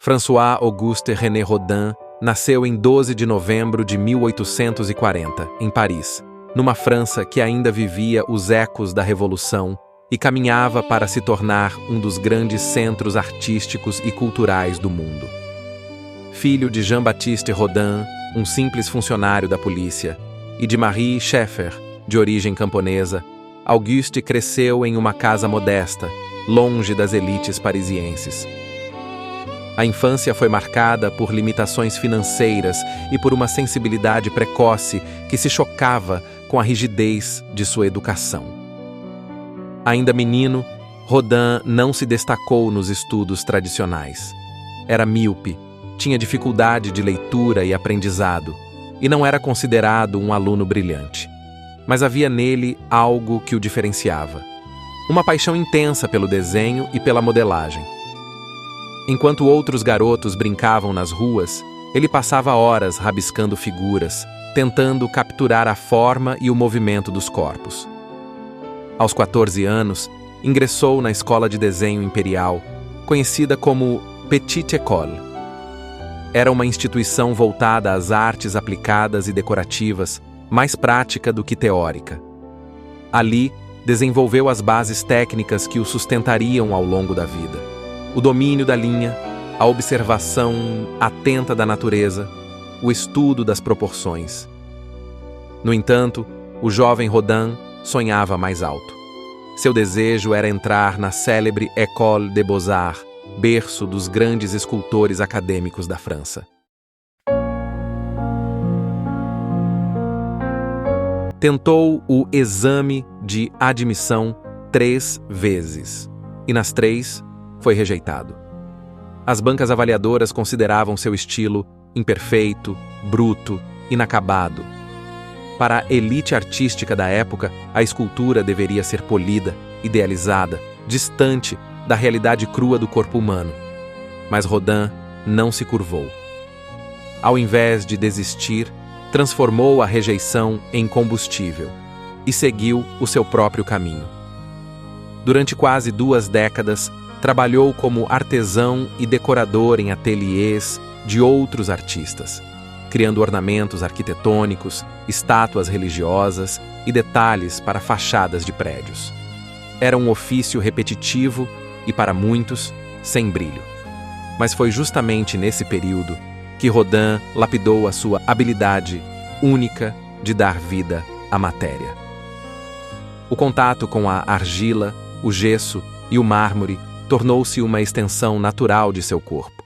François-Auguste René Rodin nasceu em 12 de novembro de 1840, em Paris, numa França que ainda vivia os ecos da Revolução e caminhava para se tornar um dos grandes centros artísticos e culturais do mundo. Filho de Jean-Baptiste Rodin, um simples funcionário da polícia, e de Marie Schaeffer, de origem camponesa, Auguste cresceu em uma casa modesta, longe das elites parisienses. A infância foi marcada por limitações financeiras e por uma sensibilidade precoce que se chocava com a rigidez de sua educação. Ainda menino, Rodin não se destacou nos estudos tradicionais. Era míope, tinha dificuldade de leitura e aprendizado, e não era considerado um aluno brilhante. Mas havia nele algo que o diferenciava. Uma paixão intensa pelo desenho e pela modelagem. Enquanto outros garotos brincavam nas ruas, ele passava horas rabiscando figuras, tentando capturar a forma e o movimento dos corpos. Aos 14 anos, ingressou na Escola de Desenho Imperial, conhecida como Petite École. Era uma instituição voltada às artes aplicadas e decorativas, mais prática do que teórica. Ali, desenvolveu as bases técnicas que o sustentariam ao longo da vida. O domínio da linha, a observação atenta da natureza, o estudo das proporções. No entanto, o jovem Rodin sonhava mais alto. Seu desejo era entrar na célebre École des Beaux-Arts, berço dos grandes escultores acadêmicos da França. Tentou o exame de admissão 3 vezes, e nas 3 foi rejeitado. As bancas avaliadoras consideravam seu estilo imperfeito, bruto, inacabado. Para a elite artística da época, a escultura deveria ser polida, idealizada, distante da realidade crua do corpo humano. Mas Rodin não se curvou. Ao invés de desistir, transformou a rejeição em combustível e seguiu o seu próprio caminho. Durante quase 2 décadas, trabalhou como artesão e decorador em ateliês de outros artistas, criando ornamentos arquitetônicos, estátuas religiosas e detalhes para fachadas de prédios. Era um ofício repetitivo e, para muitos, sem brilho. Mas foi justamente nesse período que Rodin lapidou a sua habilidade única de dar vida à matéria. O contato com a argila, o gesso e o mármore tornou-se uma extensão natural de seu corpo.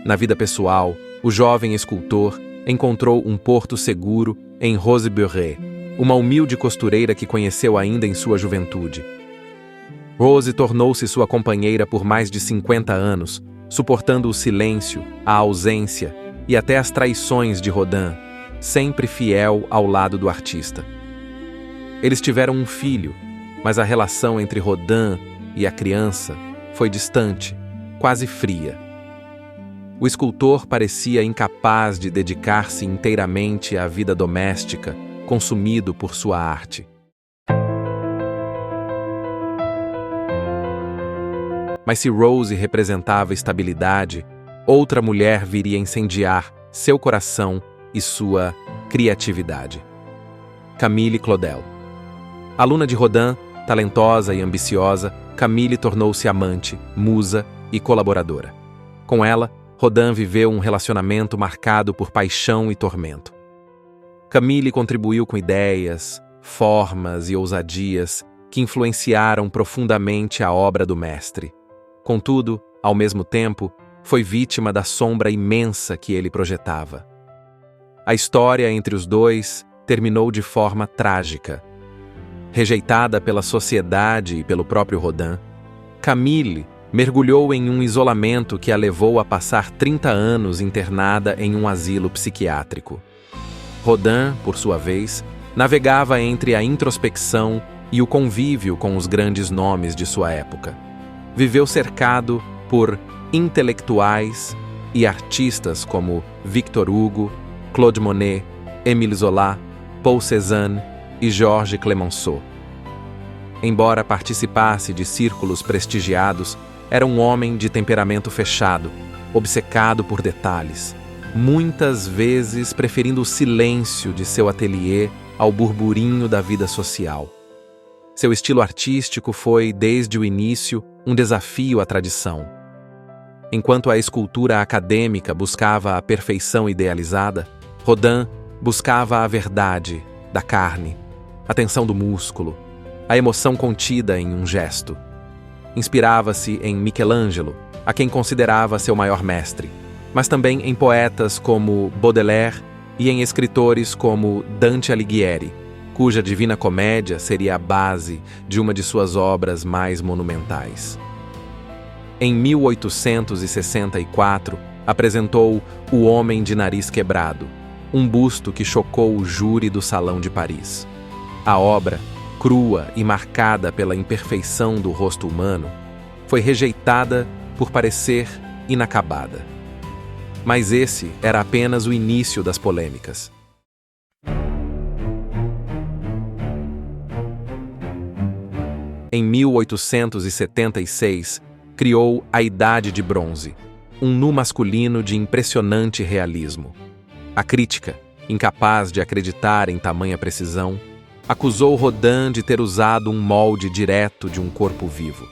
Na vida pessoal, o jovem escultor encontrou um porto seguro em Rose Beuret, uma humilde costureira que conheceu ainda em sua juventude. Rose tornou-se sua companheira por mais de 50 anos, suportando o silêncio, a ausência e até as traições de Rodin, sempre fiel ao lado do artista. Eles tiveram um filho, mas a relação entre Rodin e a criança foi distante, quase fria. O escultor parecia incapaz de dedicar-se inteiramente à vida doméstica, consumido por sua arte. Mas se Rose representava estabilidade, outra mulher viria incendiar seu coração e sua criatividade. Camille Claudel. Aluna de Rodin, talentosa e ambiciosa, Camille tornou-se amante, musa e colaboradora. Com ela, Rodin viveu um relacionamento marcado por paixão e tormento. Camille contribuiu com ideias, formas e ousadias que influenciaram profundamente a obra do mestre. Contudo, ao mesmo tempo, foi vítima da sombra imensa que ele projetava. A história entre os dois terminou de forma trágica. Rejeitada pela sociedade e pelo próprio Rodin, Camille mergulhou em um isolamento que a levou a passar 30 anos internada em um asilo psiquiátrico. Rodin, por sua vez, navegava entre a introspecção e o convívio com os grandes nomes de sua época. Viveu cercado por intelectuais e artistas como Victor Hugo, Claude Monet, Émile Zola, Paul Cézanne e Georges Clemenceau. Embora participasse de círculos prestigiados, era um homem de temperamento fechado, obcecado por detalhes, muitas vezes preferindo o silêncio de seu ateliê ao burburinho da vida social. Seu estilo artístico foi, desde o início, um desafio à tradição. Enquanto a escultura acadêmica buscava a perfeição idealizada, Rodin buscava a verdade da carne, a tensão do músculo, a emoção contida em um gesto. Inspirava-se em Michelangelo, a quem considerava seu maior mestre, mas também em poetas como Baudelaire e em escritores como Dante Alighieri, cuja Divina Comédia seria a base de uma de suas obras mais monumentais. Em 1864, apresentou O Homem de Nariz Quebrado, um busto que chocou o júri do Salão de Paris. A obra, crua e marcada pela imperfeição do rosto humano, foi rejeitada por parecer inacabada. Mas esse era apenas o início das polêmicas. Em 1876, criou a Idade de Bronze, um nu masculino de impressionante realismo. A crítica, incapaz de acreditar em tamanha precisão, acusou Rodin de ter usado um molde direto de um corpo vivo.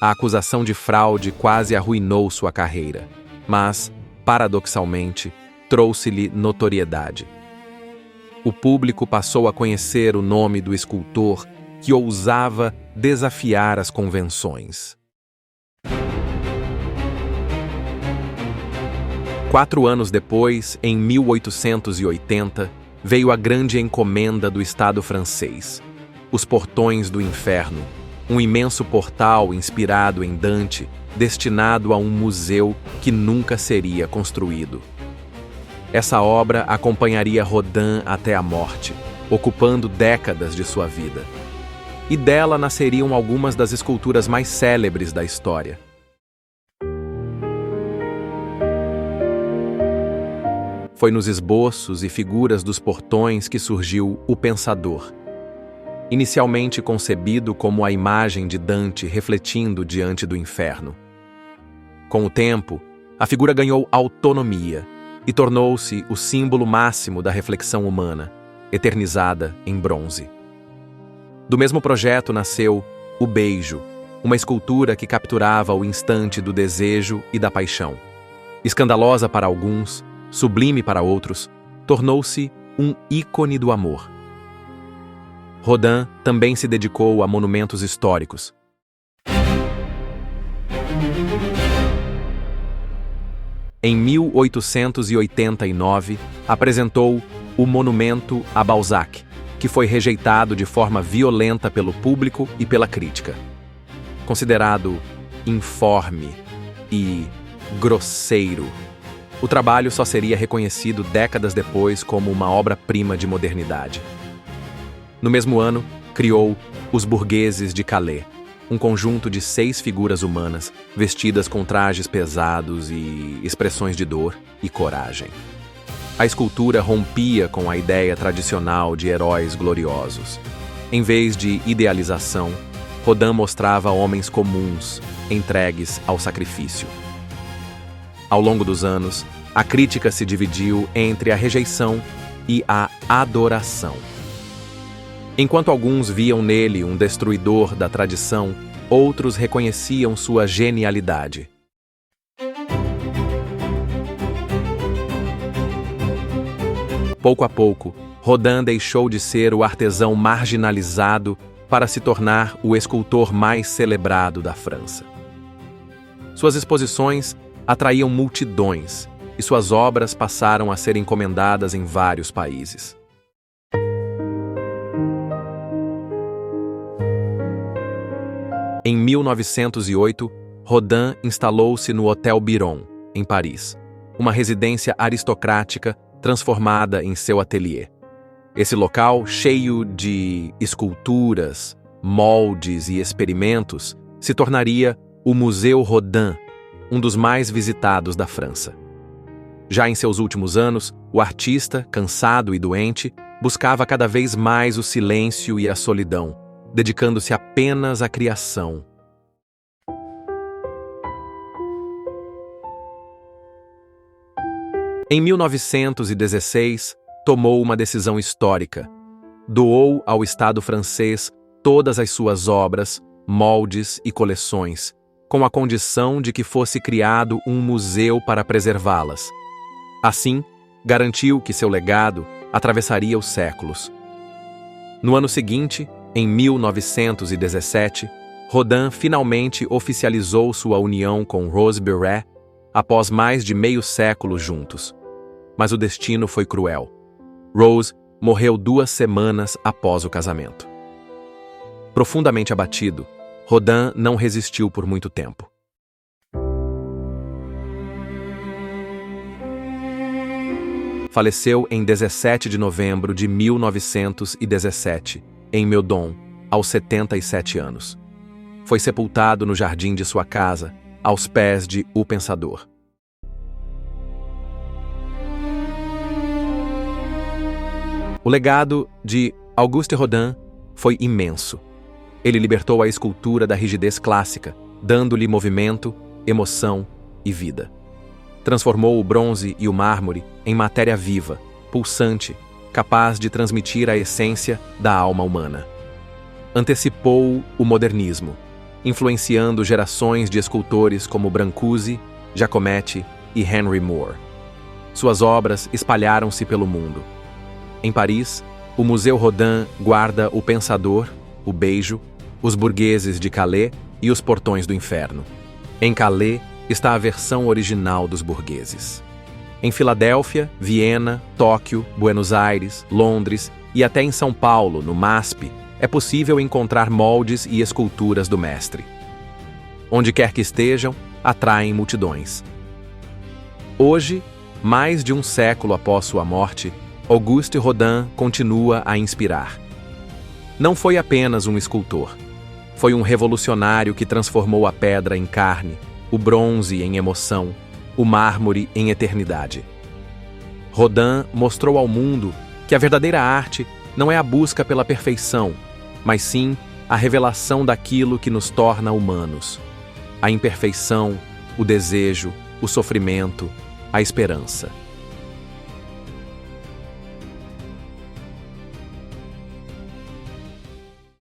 A acusação de fraude quase arruinou sua carreira, mas, paradoxalmente, trouxe-lhe notoriedade. O público passou a conhecer o nome do escultor que ousava desafiar as convenções. 4 anos depois, em 1880, veio a grande encomenda do Estado francês, Os Portões do Inferno, um imenso portal inspirado em Dante, destinado a um museu que nunca seria construído. Essa obra acompanharia Rodin até a morte, ocupando décadas de sua vida. E dela nasceriam algumas das esculturas mais célebres da história. Foi nos esboços e figuras dos portões que surgiu o Pensador. Inicialmente concebido como a imagem de Dante refletindo diante do inferno. Com o tempo, a figura ganhou autonomia e tornou-se o símbolo máximo da reflexão humana, eternizada em bronze. Do mesmo projeto nasceu O Beijo, uma escultura que capturava o instante do desejo e da paixão. Escandalosa para alguns, sublime para outros, tornou-se um ícone do amor. Rodin também se dedicou a monumentos históricos. Em 1889, apresentou o Monumento a Balzac, que foi rejeitado de forma violenta pelo público e pela crítica. Considerado informe e grosseiro, o trabalho só seria reconhecido décadas depois como uma obra-prima de modernidade. No mesmo ano, criou Os Burgueses de Calais, um conjunto de 6 figuras humanas, vestidas com trajes pesados e expressões de dor e coragem. A escultura rompia com a ideia tradicional de heróis gloriosos. Em vez de idealização, Rodin mostrava homens comuns, entregues ao sacrifício. Ao longo dos anos, a crítica se dividiu entre a rejeição e a adoração. Enquanto alguns viam nele um destruidor da tradição, outros reconheciam sua genialidade. Pouco a pouco, Rodin deixou de ser o artesão marginalizado para se tornar o escultor mais celebrado da França. Suas exposições atraíam multidões e suas obras passaram a ser encomendadas em vários países. Em 1908, Rodin instalou-se no Hotel Biron, em Paris, uma residência aristocrática transformada em seu ateliê. Esse local, cheio de esculturas, moldes e experimentos, se tornaria o Museu Rodin, um dos mais visitados da França. Já em seus últimos anos, o artista, cansado e doente, buscava cada vez mais o silêncio e a solidão, dedicando-se apenas à criação. Em 1916, tomou uma decisão histórica. Doou ao Estado francês todas as suas obras, moldes e coleções, com a condição de que fosse criado um museu para preservá-las. Assim, garantiu que seu legado atravessaria os séculos. No ano seguinte, em 1917, Rodin finalmente oficializou sua união com Rose Beret após mais de meio século juntos. Mas o destino foi cruel. Rose morreu 2 semanas após o casamento. Profundamente abatido, Rodin não resistiu por muito tempo. Faleceu em 17 de novembro de 1917, em Meudon, aos 77 anos. Foi sepultado no jardim de sua casa, aos pés de O Pensador. O legado de Auguste Rodin foi imenso. Ele libertou a escultura da rigidez clássica, dando-lhe movimento, emoção e vida. Transformou o bronze e o mármore em matéria viva, pulsante, capaz de transmitir a essência da alma humana. Antecipou o modernismo, influenciando gerações de escultores como Brancusi, Giacometti e Henry Moore. Suas obras espalharam-se pelo mundo. Em Paris, o Museu Rodin guarda O Pensador, O Beijo, Os Burgueses de Calais e Os Portões do Inferno. Em Calais está a versão original dos burgueses. Em Filadélfia, Viena, Tóquio, Buenos Aires, Londres e até em São Paulo, no MASP, é possível encontrar moldes e esculturas do mestre. Onde quer que estejam, atraem multidões. Hoje, mais de um século após sua morte, Auguste Rodin continua a inspirar. Não foi apenas um escultor. Foi um revolucionário que transformou a pedra em carne, o bronze em emoção, o mármore em eternidade. Rodin mostrou ao mundo que a verdadeira arte não é a busca pela perfeição, mas sim a revelação daquilo que nos torna humanos. A imperfeição, o desejo, o sofrimento, a esperança.